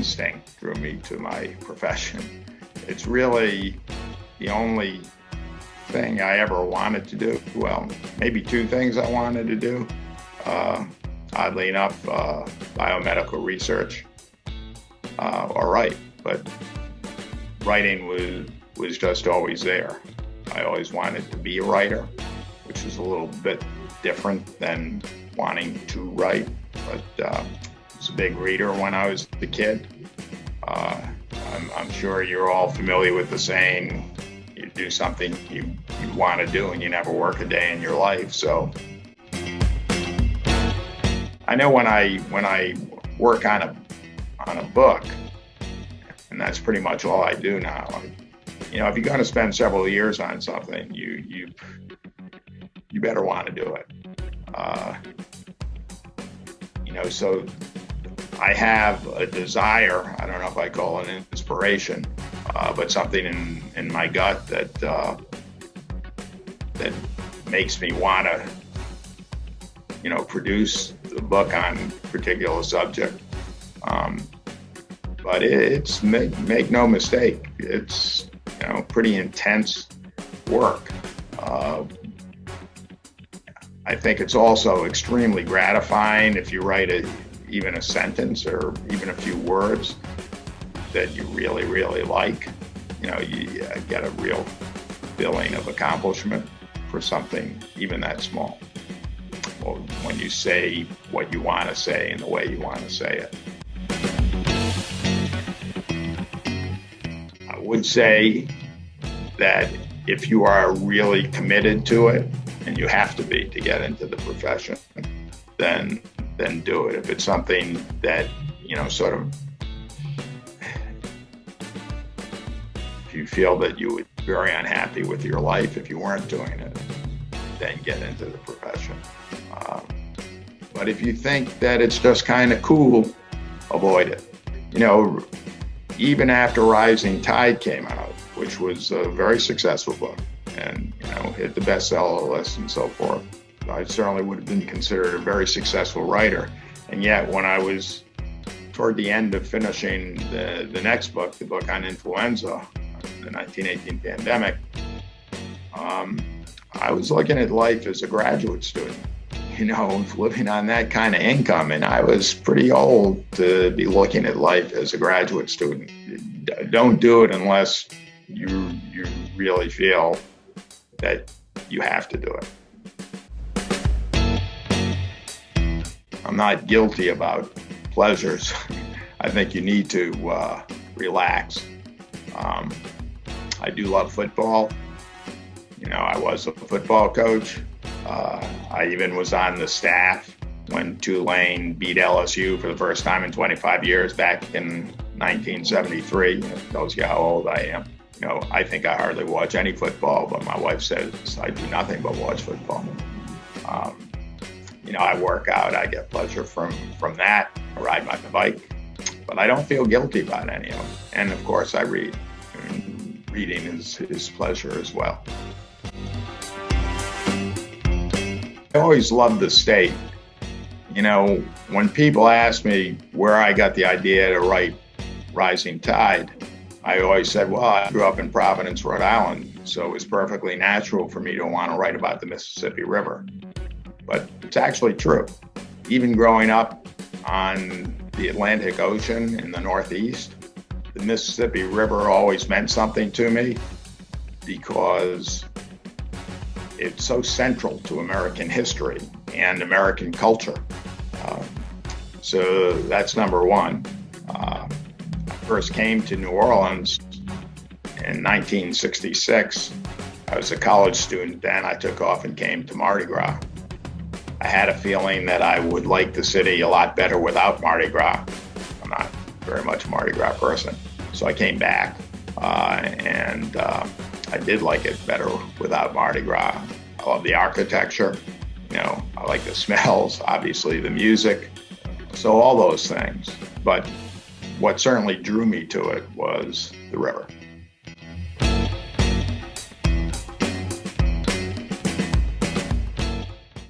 instinct drew me to my profession. It's really the only thing I ever wanted to do. Well, maybe two things I wanted to do. Oddly enough, biomedical research or write, but writing was just always there. I always wanted to be a writer, which is a little bit different than wanting to write, but I was a big reader when I was a kid. I'm sure you're all familiar with the saying, you do something you want to do and you never work a day in your life. So I know when I work on a book, and that's pretty much all I do now. If you're going to spend several years on something, you better want to do it. So I have a desire. I don't know if I call it an inspiration, but something in my gut that makes me want to, produce the book on a particular subject. But it's make no mistake, it's pretty intense work. I think it's also extremely gratifying if you write even a sentence or even a few words that you really, really like. You get a real feeling of accomplishment for something even that small. Well, when you say what you want to say in the way you want to say it. I would say that if you are really committed to it, and you have to be to get into the profession, then do it. If it's something that, if you feel that you would be very unhappy with your life if you weren't doing it, then get into the profession. But if you think that it's just kind of cool, avoid it. Even after Rising Tide came out, which was a very successful book, and hit the bestseller list and so forth, I certainly would have been considered a very successful writer. And yet, when I was toward the end of finishing the next book, the book on influenza, the 1918 pandemic, I was looking at life as a graduate student, living on that kind of income. And I was pretty old to be looking at life as a graduate student. Don't do it unless you really feel that you have to do it. I'm not guilty about pleasures. I think you need to relax. I do love football. I was a football coach. I even was on the staff when Tulane beat LSU for the first time in 25 years back in 1973. It tells you how old I am. I think I hardly watch any football, but my wife says I do nothing but watch football. I work out. I get pleasure from that. I ride my bike, but I don't feel guilty about any of it. And of course, I read. Reading is pleasure as well. I always loved the state. When people ask me where I got the idea to write Rising Tide, I always said, well, I grew up in Providence, Rhode Island, so it was perfectly natural for me to want to write about the Mississippi River. But it's actually true. Even growing up on the Atlantic Ocean in the Northeast, the Mississippi River always meant something to me because it's so central to American history and American culture. So that's number one. I first came to New Orleans in 1966. I was a college student then. I took off and came to Mardi Gras. I had a feeling that I would like the city a lot better without Mardi Gras. I'm not very much a Mardi Gras person. So I came back and I did like it better without Mardi Gras. I love the architecture, I like the smells, obviously the music, so all those things. But what certainly drew me to it was the river.